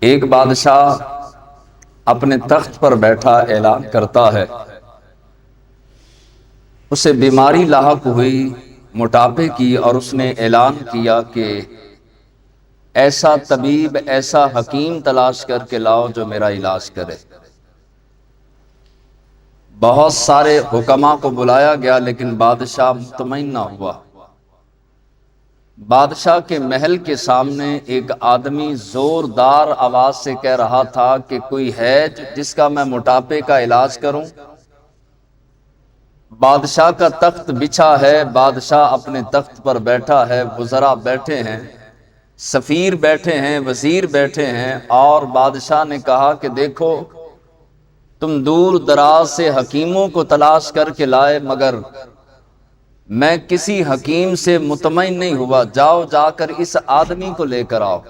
ایک بادشاہ اپنے تخت پر بیٹھا اعلان کرتا ہے، اسے بیماری لاحق ہوئی موٹاپے کی، اور اس نے اعلان کیا کہ ایسا طبیب، ایسا حکیم تلاش کر کے لاؤ جو میرا علاج کرے۔ بہت سارے حکماء کو بلایا گیا لیکن بادشاہ مطمئن نہ ہوا۔ بادشاہ کے محل کے سامنے ایک آدمی زوردار آواز سے کہہ رہا تھا کہ کوئی ہے جس کا میں موٹاپے کا علاج کروں؟ بادشاہ کا تخت بچھا ہے، بادشاہ اپنے تخت پر بیٹھا ہے، وزراء بیٹھے ہیں، سفیر بیٹھے ہیں، وزیر بیٹھے ہیں، اور بادشاہ نے کہا کہ دیکھو، تم دور دراز سے حکیموں کو تلاش کر کے لائے مگر میں کسی حکیم سے مطمئن نہیں ہوا، جاؤ جا کر اس آدمی کو لے کر آؤ۔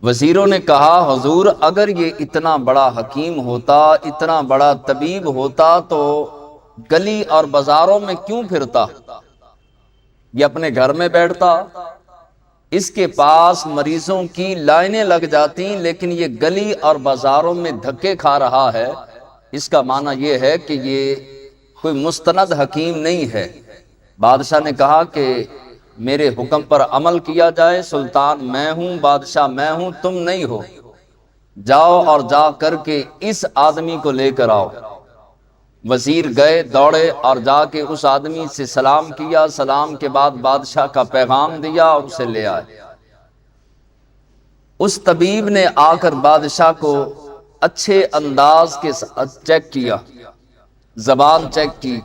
وزیروں نے کہا حضور، اگر یہ اتنا بڑا حکیم ہوتا، اتنا بڑا طبیب ہوتا تو گلی اور بازاروں میں کیوں پھرتا؟ یہ اپنے گھر میں بیٹھتا، اس کے پاس مریضوں کی لائنیں لگ جاتی، لیکن یہ گلی اور بازاروں میں دھکے کھا رہا ہے۔ اس کا معنی یہ ہے کہ یہ کوئی مستند حکیم نہیں ہے۔ بادشاہ نے کہا کہ میرے حکم پر عمل کیا جائے، سلطان میں ہوں، بادشاہ میں ہوں، تم نہیں ہو۔ جاؤ اور جا کر کے اس آدمی کو لے کر آؤ۔ وزیر گئے، دوڑے اور جا کے اس آدمی سے سلام کیا، سلام کے بعد بادشاہ کا پیغام دیا اور اسے لے آئے۔ اس طبیب نے آ کر بادشاہ کو اچھے انداز کے ساتھ چیک کیا، زبان چیک کی،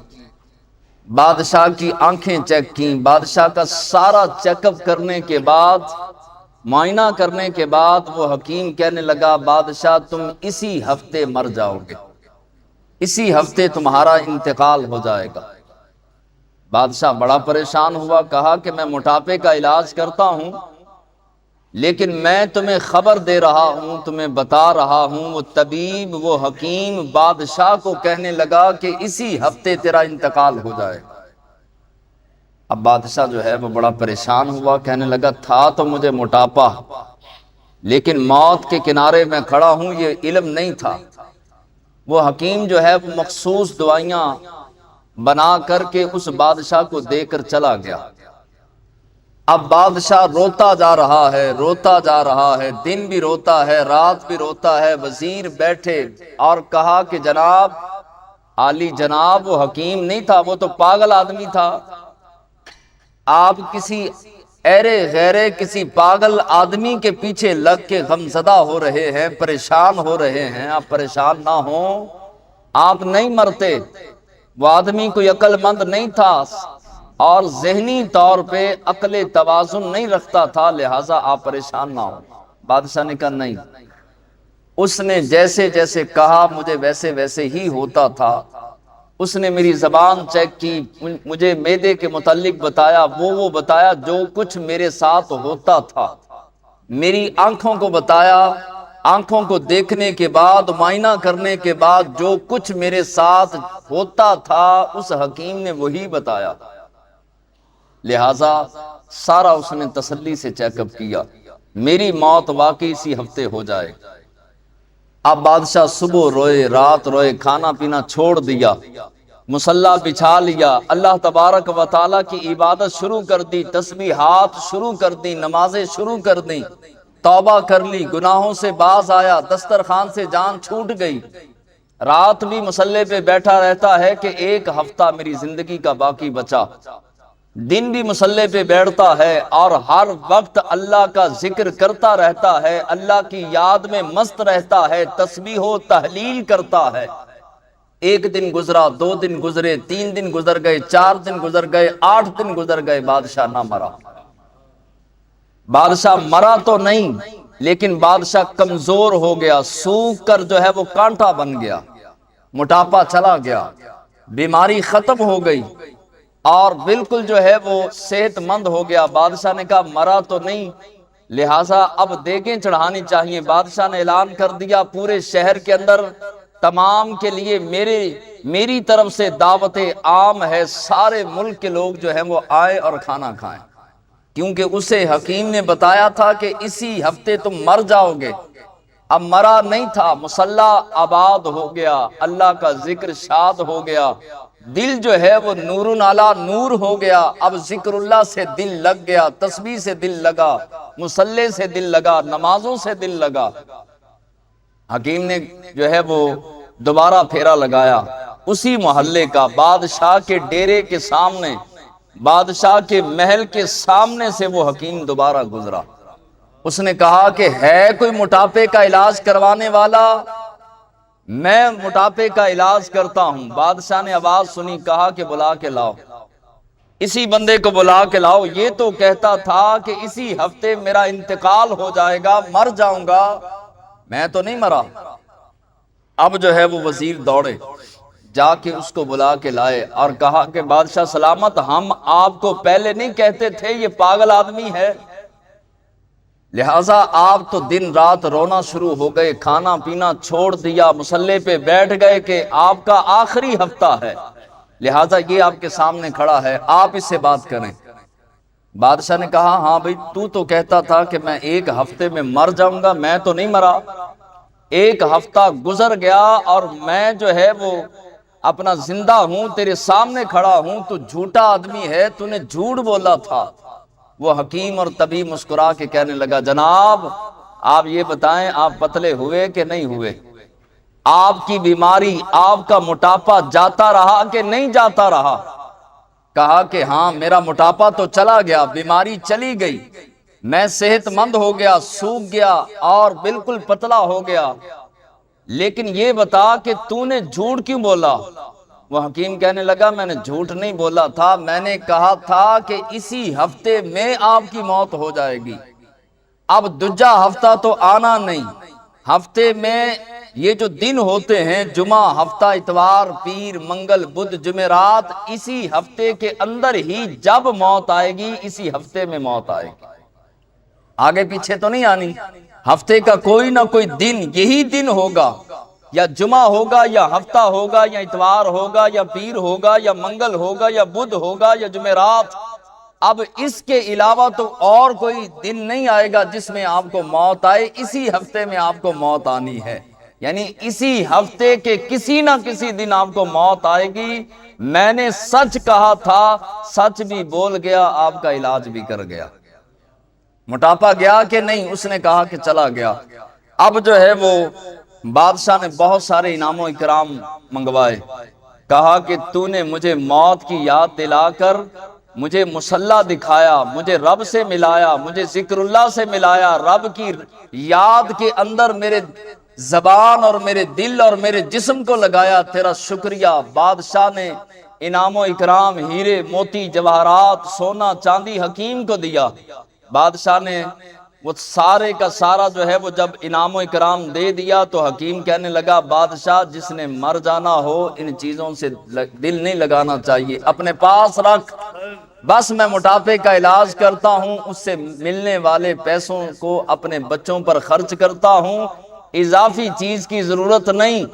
بادشاہ کی آنکھیں چیک کی، بادشاہ کا سارا چیک اپ کرنے کے بعد، معائنہ کرنے کے بعد وہ حکیم کہنے لگا بادشاہ تم اسی ہفتے مر جاؤ گے، اسی ہفتے تمہارا انتقال ہو جائے گا۔ بادشاہ بڑا پریشان ہوا، کہا کہ میں موٹاپے کا علاج کرتا ہوں، لیکن میں تمہیں خبر دے رہا ہوں، تمہیں بتا رہا ہوں، وہ طبیب، وہ حکیم بادشاہ کو کہنے لگا کہ اسی ہفتے تیرا انتقال ہو جائے گا۔ اب بادشاہ جو ہے وہ بڑا پریشان ہوا، کہنے لگا تھا تو مجھے موٹاپا، لیکن موت کے کنارے میں کھڑا ہوں، یہ علم نہیں تھا۔ وہ حکیم جو ہے وہ مخصوص دوائیاں بنا کر کے اس بادشاہ کو دے کر چلا گیا۔ اب بادشاہ روتا جا رہا ہے، روتا جا رہا ہے، دن بھی روتا ہے، رات بھی روتا ہے۔ وزیر بیٹھے اور کہا کہ جناب، عالی جناب، وہ حکیم نہیں تھا، وہ تو پاگل آدمی تھا۔ آپ کسی ایرے غیرے، کسی پاگل آدمی کے پیچھے لگ کے غمزدہ ہو رہے ہیں، پریشان ہو رہے ہیں۔ آپ پریشان نہ ہوں، آپ نہیں مرتے۔ وہ آدمی کوئی عقل مند نہیں تھا اور ذہنی طور پہ عقل توازن نہیں رکھتا تھا، لہٰذا آپ پریشان نہ ہوں۔ بادشاہ نے کہا نہیں، اس نے جیسے جیسے کہا مجھے ویسے ویسے ہی ہوتا تھا۔ اس نے میری زبان چیک کی، مجھے معدے کے متعلق بتایا، وہ بتایا جو کچھ میرے ساتھ ہوتا تھا۔ میری آنکھوں کو بتایا، آنکھوں کو دیکھنے کے بعد، معائنہ کرنے کے بعد جو کچھ میرے ساتھ ہوتا تھا اس حکیم نے وہی بتایا، لہذا سارا اس نے تسلی سے چیک اپ کیا، میری موت واقعی اسی ہفتے ہو جائے۔ اب بادشاہ صبح روئے، رات روئے، کھانا پینا چھوڑ دیا، مصلی بچھا لیا، اللہ تبارک و تعالیٰ کی عبادت شروع کر دی، تسبیحات شروع کر دی، نمازیں شروع کر دی، توبہ کر لی، گناہوں سے باز آیا، دسترخوان سے جان چھوٹ گئی۔ رات بھی مصلی پہ بیٹھا رہتا ہے کہ ایک ہفتہ میری زندگی کا باقی بچا، دن بھی مصلی پہ بیٹھتا ہے اور ہر وقت اللہ کا ذکر کرتا رہتا ہے، اللہ کی یاد میں مست رہتا ہے، تسبیح و تحلیل کرتا ہے۔ ایک دن گزرا، 2 دن گزرے، 3 دن گزر گئے، 4 دن گزر گئے، 8 دن گزر گئے، بادشاہ نہ مرا۔ بادشاہ مرا تو نہیں، لیکن بادشاہ کمزور ہو گیا، سوکھ کر جو ہے وہ کانٹا بن گیا، موٹاپا چلا گیا، بیماری ختم ہو گئی اور بالکل جو ہے وہ صحت مند ہو گیا۔ بادشاہ نے کہا مرا تو نہیں، لہٰذا اب دیگیں چڑھانی چاہیے۔ بادشاہ نے اعلان کر دیا پورے شہر کے اندر تمام کے لیے میری طرف سے دعوت عام ہے، سارے ملک کے لوگ جو ہیں وہ آئے اور کھانا کھائیں۔ کیونکہ اسے حکیم نے بتایا تھا کہ اسی ہفتے تم مر جاؤ گے۔ اب مرا نہیں تھا، مصلی آباد ہو گیا، اللہ کا ذکر شاد ہو گیا، دل جو ہے وہ نور علی نور ہو گیا۔ اب ذکر اللہ سے دل لگ گیا، تسبیح سے دل لگا، مصلی سے دل لگا، نمازوں سے دل لگا۔ حکیم نے جو ہے وہ دوبارہ پھیرا لگایا، اسی محلے کا، بادشاہ کے ڈیرے کے سامنے، بادشاہ کے محل کے سامنے سے وہ حکیم دوبارہ گزرا۔ اس نے کہا کہ ہے کوئی موٹاپے کا علاج کروانے والا؟ میں موٹاپے کا علاج کرتا ہوں۔ بادشاہ نے آواز سنی، کہا کہ بلا کے لاؤ، اسی بندے کو بلا کے لاؤ، یہ تو کہتا تھا کہ اسی ہفتے میرا انتقال ہو جائے گا، مر جاؤں گا، میں تو نہیں مرا۔ اب جو ہے وہ وزیر دوڑے، جا کے اس کو بلا کے لائے اور کہا کہ بادشاہ سلامت، ہم آپ کو پہلے نہیں کہتے تھے یہ پاگل آدمی ہے؟ لہٰذا آپ تو دن رات رونا شروع ہو گئے، کھانا پینا چھوڑ دیا، مصلی پہ بیٹھ گئے کہ آپ کا آخری ہفتہ ہے، لہٰذا یہ آپ کے سامنے کھڑا ہے، آپ اس سے بات کریں۔ بادشاہ نے کہا ہاں بھئی، تو کہتا تھا کہ میں ایک ہفتے میں مر جاؤں گا، میں تو نہیں مرا۔ ایک ہفتہ گزر گیا اور میں جو ہے وہ اپنا زندہ ہوں، تیرے سامنے کھڑا ہوں، تو جھوٹا آدمی ہے، تو نے جھوٹ بولا تھا۔ وہ حکیم اور طبیب مسکرا کے کہنے لگا جناب آپ یہ بتائیں آپ پتلے ہوئے کہ نہیں ہوئے؟ آپ کی بیماری، آپ کا موٹاپا جاتا رہا کہ نہیں جاتا رہا؟ کہا کہ ہاں میرا موٹاپا تو چلا گیا، بیماری چلی گئی، میں صحت مند ہو گیا، سوکھ گیا اور بالکل پتلا ہو گیا، لیکن یہ بتا کہ تو نے جھوٹ کیوں بولا؟ وہ حکیم کہنے لگا میں نے جھوٹ نہیں بولا تھا، میں نے کہا تھا کہ اسی ہفتے میں آپ کی موت ہو جائے گی۔ اب دوجا ہفتہ تو آنا نہیں، ہفتے میں یہ جو دن ہوتے ہیں، جمعہ، ہفتہ، اتوار، پیر، منگل، بدھ، جمعرات، اسی ہفتے کے اندر ہی جب موت آئے گی اسی ہفتے میں موت آئے گی، آگے پیچھے تو نہیں آنی۔ ہفتے کا کوئی نہ کوئی دن یہی دن ہوگا، یا جمعہ ہوگا یا ہفتہ ہوگا یا اتوار ہوگا یا پیر ہوگا یا منگل ہوگا یا بدھ ہوگا یا جمعرات۔ اب اس کے علاوہ تو اور کوئی دن نہیں آئے گا جس میں آپ کو موت آئے، اسی ہفتے میں آپ کو موت آنی ہے، یعنی اسی ہفتے کے کسی نہ کسی دن آپ کو موت آئے گی۔ میں نے سچ کہا تھا، سچ بھی بول گیا، آپ کا علاج بھی کر گیا۔ موٹاپا گیا کہ نہیں؟ اس نے کہا کہ چلا گیا۔ اب جو ہے وہ بادشاہ نے بہت سارے انعام و اکرام منگوائے، کہا کہ تو نے مجھے موت کی یاد دلا کر مجھے مصلی دکھایا، مجھے رب سے ملایا، مجھے ذکر اللہ سے ملایا، رب کی یاد کے اندر میرے زبان اور میرے دل اور میرے جسم کو لگایا، تیرا شکریہ۔ بادشاہ نے انعام و اکرام، ہیرے موتی جواہرات، سونا چاندی حکیم کو دیا۔ بادشاہ نے وہ سارے کا سارا جو ہے وہ جب انعام و اکرام دے دیا تو حکیم کہنے لگا بادشاہ جس نے مر جانا ہو ان چیزوں سے دل نہیں لگانا چاہیے، اپنے پاس رکھ، بس میں موٹاپے کا علاج کرتا ہوں، اس سے ملنے والے پیسوں کو اپنے بچوں پر خرچ کرتا ہوں، اضافی چیز کی ضرورت نہیں۔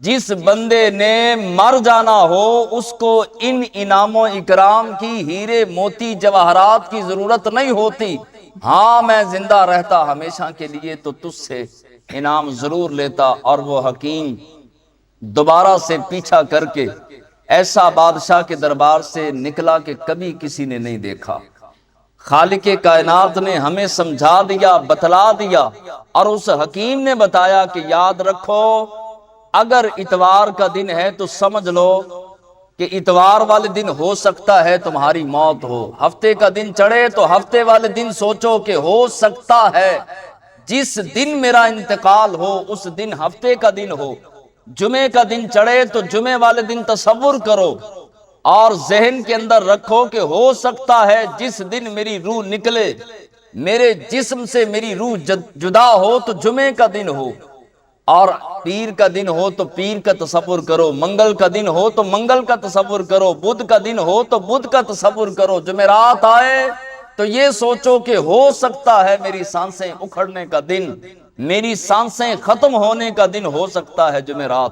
جس بندے نے مر جانا ہو اس کو ان انعام و اکرام کی، ہیرے موتی جواہرات کی ضرورت نہیں ہوتی۔ ہاں میں زندہ رہتا ہمیشہ کے لیے تو تجھ سے انعام ضرور لیتا۔ اور وہ حکیم دوبارہ سے پیچھا کر کے ایسا بادشاہ کے دربار سے نکلا کہ کبھی کسی نے نہیں دیکھا۔ خالق کائنات نے ہمیں سمجھا دیا، بتلا دیا، اور اس حکیم نے بتایا کہ یاد رکھو اگر اتوار کا دن ہے تو سمجھ لو کہ اتوار والے دن ہو سکتا ہے تمہاری موت ہو، ہفتے کا دن چڑھے تو ہفتے والے دن سوچو کہ ہو سکتا ہے جس دن میرا انتقال ہو اس دن ہفتے کا دن ہو، جمعے کا دن چڑھے تو جمعے والے دن تصور کرو اور ذہن کے اندر رکھو کہ ہو سکتا ہے جس دن میری روح نکلے، میرے جسم سے میری روح جدا ہو تو جمعے کا دن ہو، اور پیر کا دن ہو تو پیر کا تصور کرو، منگل کا دن ہو تو منگل کا تصور کرو، بدھ کا دن ہو تو بدھ کا تصور کرو، جمعرات آئے تو یہ سوچو کہ ہو سکتا ہے میری سانسیں اکھڑنے کا دن، میری سانسیں ختم ہونے کا دن ہو سکتا ہے جمعرات،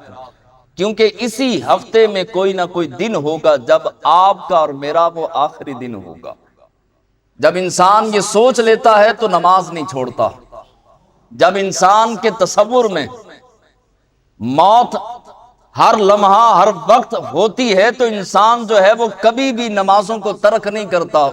کیونکہ اسی ہفتے میں کوئی نہ کوئی دن ہوگا جب آپ کا اور میرا وہ آخری دن ہوگا۔ جب انسان یہ سوچ لیتا ہے تو نماز نہیں چھوڑتا۔ جب انسان کے تصور میں موت ہر لمحہ ہر وقت ہوتی ہے تو انسان جو ہے وہ کبھی بھی نمازوں کو ترک نہیں کرتا۔